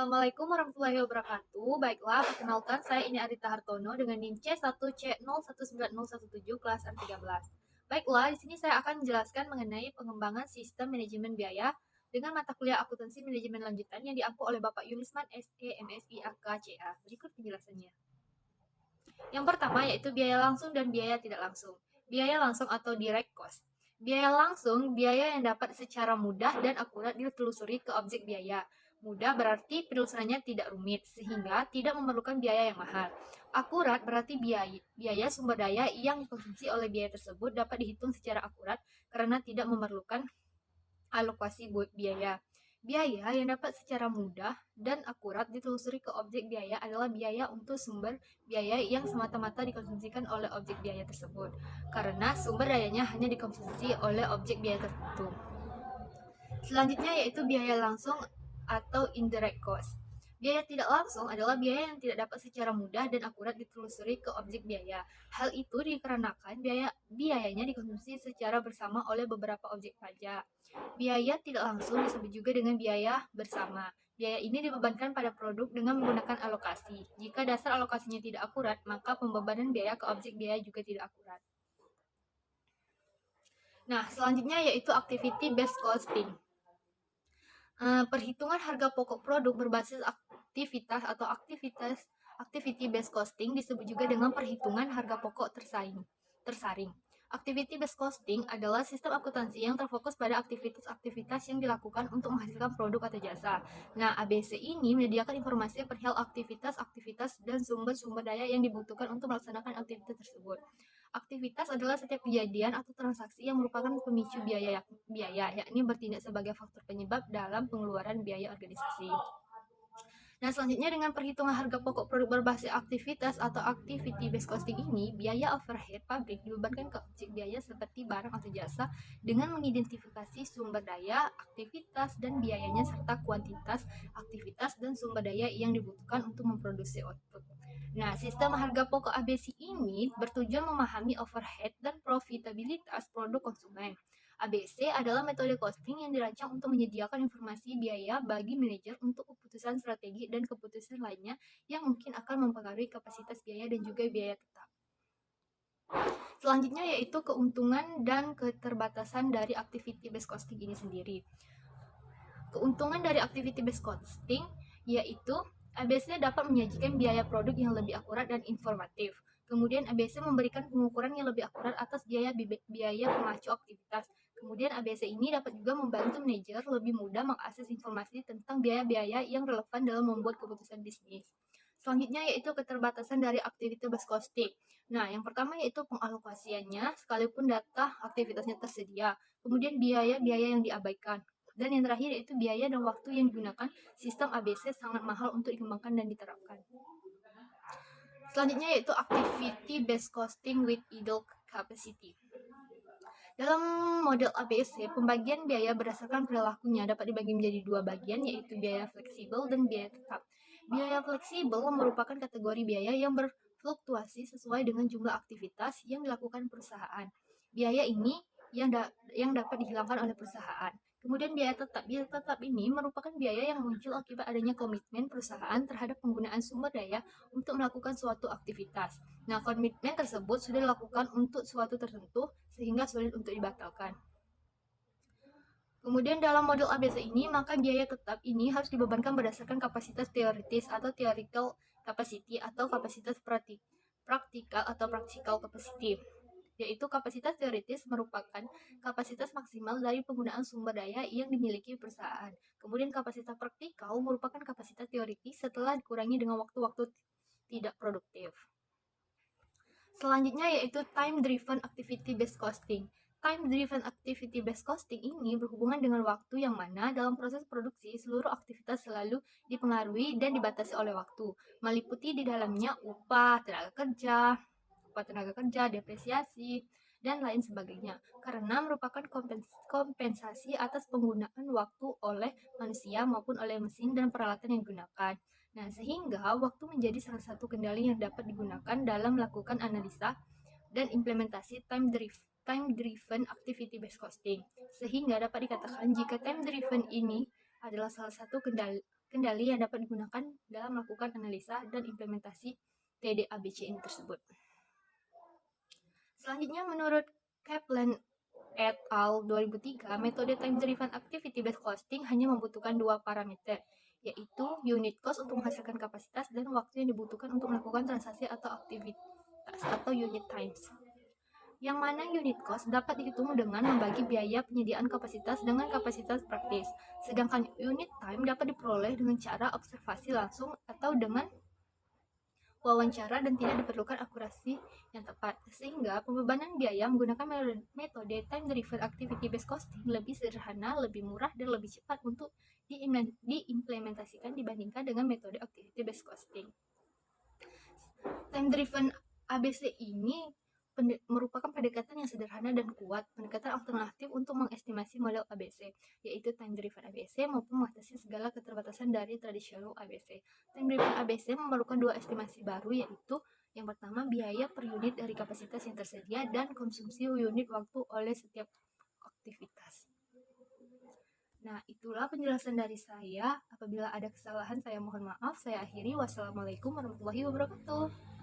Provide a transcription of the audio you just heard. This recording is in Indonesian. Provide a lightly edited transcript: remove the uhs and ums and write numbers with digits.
Assalamualaikum warahmatullahi wabarakatuh. Baiklah, perkenalkan saya ini Arita Hartono dengan NIM C1C019017 kelas R13. Baiklah, di sini saya akan menjelaskan mengenai pengembangan sistem manajemen biaya dengan mata kuliah akuntansi manajemen lanjutan yang diampu oleh Bapak Yulisman SE MSI AKCA. Berikut penjelasannya. Yang pertama yaitu biaya langsung dan biaya tidak langsung. Biaya langsung atau direct cost. Biaya langsung, biaya yang dapat secara mudah dan akurat ditelusuri ke objek biaya. Mudah berarti penelusurannya tidak rumit, sehingga tidak memerlukan biaya yang mahal. Akurat berarti biaya sumber daya yang dikonsumsi oleh biaya tersebut dapat dihitung secara akurat karena tidak memerlukan alokasi biaya. Biaya yang dapat secara mudah dan akurat ditelusuri ke objek biaya adalah biaya untuk sumber biaya yang semata-mata dikonsumsikan oleh objek biaya tersebut, karena sumber dayanya hanya dikonsumsi oleh objek biaya tertentu. Selanjutnya yaitu biaya langsung atau indirect cost. Biaya tidak langsung adalah biaya yang tidak dapat secara mudah dan akurat ditelusuri ke objek biaya. Hal itu dikarenakan biayanya dikonsumsi secara bersama oleh beberapa objek pajak. Biaya tidak langsung disebut juga dengan biaya bersama. Biaya ini dibebankan pada produk dengan menggunakan alokasi. Jika dasar alokasinya tidak akurat, maka pembebanan biaya ke objek biaya juga tidak akurat. Nah, selanjutnya yaitu activity based costing. Perhitungan harga pokok produk berbasis aktivitas atau activity based costing disebut juga dengan perhitungan harga pokok tersaring. Activity based costing adalah sistem akuntansi yang terfokus pada aktivitas-aktivitas yang dilakukan untuk menghasilkan produk atau jasa. Nah, ABC ini menyediakan informasi perihal aktivitas-aktivitas dan sumber-sumber daya yang dibutuhkan untuk melaksanakan aktivitas tersebut. Aktivitas adalah setiap kejadian atau transaksi yang merupakan pemicu biaya, yakni bertindak sebagai faktor penyebab dalam pengeluaran biaya organisasi. Nah, selanjutnya dengan perhitungan harga pokok produk berbasis aktivitas atau activity based costing ini, biaya overhead pabrik dibebankan ke objek biaya seperti barang atau jasa dengan mengidentifikasi sumber daya, aktivitas, dan biayanya serta kuantitas, aktivitas, dan sumber daya yang dibutuhkan untuk memproduksi output. Nah, sistem harga pokok ABC ini bertujuan memahami overhead dan profitabilitas produk konsumen. ABC adalah metode costing yang dirancang untuk menyediakan informasi biaya bagi manajer untuk keputusan strategi dan keputusan lainnya yang mungkin akan mempengaruhi kapasitas biaya dan juga biaya tetap. Selanjutnya yaitu keuntungan dan keterbatasan dari activity based costing ini sendiri. Keuntungan dari activity based costing yaitu ABC dapat menyajikan biaya produk yang lebih akurat dan informatif. Kemudian ABC memberikan pengukuran yang lebih akurat atas biaya pemacu aktivitas. Kemudian ABC ini dapat juga membantu manajer lebih mudah mengakses informasi tentang biaya-biaya yang relevan dalam membuat keputusan bisnis. Selanjutnya yaitu keterbatasan dari activity based costing. Nah, yang pertama yaitu pengalokasiannya sekalipun data aktivitasnya tersedia. Kemudian biaya-biaya yang diabaikan. Dan yang terakhir yaitu biaya dan waktu yang digunakan. Sistem ABC sangat mahal untuk dikembangkan dan diterapkan. Selanjutnya yaitu activity based costing with idle capacity. Dalam model ABC, pembagian biaya berdasarkan perilakunya dapat dibagi menjadi dua bagian, yaitu biaya fleksibel dan biaya tetap. Biaya fleksibel merupakan kategori biaya yang berfluktuasi sesuai dengan jumlah aktivitas yang dilakukan perusahaan. Biaya ini yang dapat dihilangkan oleh perusahaan. Kemudian biaya tetap ini merupakan biaya yang muncul akibat adanya komitmen perusahaan terhadap penggunaan sumber daya untuk melakukan suatu aktivitas. Nah, komitmen tersebut sudah dilakukan untuk suatu tertentu sehingga sulit untuk dibatalkan. Kemudian dalam model ABC ini, maka biaya tetap ini harus dibebankan berdasarkan kapasitas teoritis atau theoretical capacity atau kapasitas praktikal atau practical capacity. Yaitu kapasitas teoritis merupakan kapasitas maksimal dari penggunaan sumber daya yang dimiliki perusahaan. Kemudian kapasitas praktikal merupakan kapasitas teoritis setelah dikurangi dengan waktu-waktu tidak produktif. Selanjutnya yaitu time driven activity based costing. Time driven activity based costing ini berhubungan dengan waktu yang mana dalam proses produksi seluruh aktivitas selalu dipengaruhi dan dibatasi oleh waktu, meliputi di dalamnya upah tenaga kerja, depresiasi, dan lain sebagainya, karena merupakan kompensasi atas penggunaan waktu oleh manusia maupun oleh mesin dan peralatan yang digunakan. Nah, sehingga waktu menjadi salah satu kendali yang dapat digunakan dalam melakukan analisa dan implementasi time-driven activity based costing. Sehingga dapat dikatakan jika time-driven ini adalah salah satu kendali yang dapat digunakan dalam melakukan analisa dan implementasi TDABC ini tersebut. Selanjutnya, menurut Kaplan et al. 2003, metode Time Driven Activity Based Costing hanya membutuhkan dua parameter, yaitu unit cost untuk menghasilkan kapasitas dan waktu yang dibutuhkan untuk melakukan transaksi atau aktivitas atau unit times. Yang mana unit cost dapat dihitung dengan membagi biaya penyediaan kapasitas dengan kapasitas praktis, sedangkan unit time dapat diperoleh dengan cara observasi langsung atau dengan wawancara dan tidak diperlukan akurasi yang tepat, sehingga pembebanan biaya menggunakan metode time driven activity based costing lebih sederhana, lebih murah, dan lebih cepat untuk diimplementasikan dibandingkan dengan metode activity based costing. Time driven ABC ini merupakan pendekatan yang sederhana dan kuat, pendekatan alternatif untuk mengestimasi model ABC, yaitu time driven ABC maupun mengatasi segala keterbatasan dari tradisional ABC. Time driven ABC memerlukan dua estimasi baru, yaitu yang pertama biaya per unit dari kapasitas yang tersedia dan konsumsi unit waktu oleh setiap aktivitas. Nah, itulah penjelasan dari saya. Apabila ada kesalahan, saya mohon maaf. Saya akhiri. Wassalamualaikum warahmatullahi wabarakatuh.